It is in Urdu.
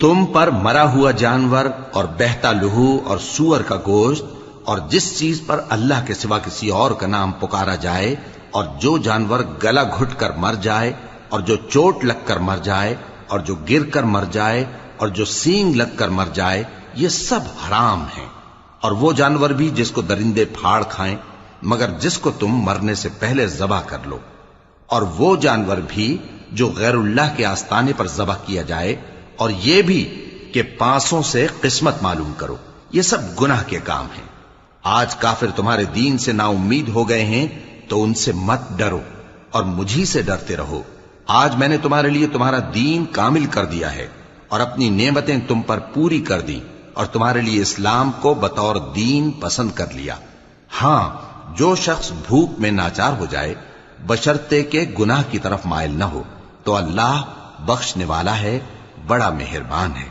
تم پر مرا ہوا جانور اور بہتا لہو اور سور کا گوشت اور جس چیز پر اللہ کے سوا کسی اور کا نام پکارا جائے اور جو جانور گلا گھٹ کر مر جائے اور جو چوٹ لگ کر مر جائے اور جو گر کر مر جائے اور جو سینگ لگ کر مر جائے، یہ سب حرام ہیں، اور وہ جانور بھی جس کو درندے پھاڑ کھائیں مگر جس کو تم مرنے سے پہلے ذبح کر لو، اور وہ جانور بھی جو غیر اللہ کے آستانے پر ذبح کیا جائے، اور یہ بھی کہ پانسوں سے قسمت معلوم کرو، یہ سب گناہ کے کام ہیں۔ آج کافر تمہارے دین سے نا امید ہو گئے ہیں تو ان سے مت ڈرو اور مجھی سے ڈرتے رہو۔ آج میں نے تمہارے لیے تمہارا دین کامل کر دیا ہے اور اپنی نعمتیں تم پر پوری کر دی اور تمہارے لیے اسلام کو بطور دین پسند کر لیا۔ ہاں، جو شخص بھوک میں ناچار ہو جائے بشرطے کہ گناہ کی طرف مائل نہ ہو تو اللہ بخشنے والا ہے، بڑا مہربان ہے۔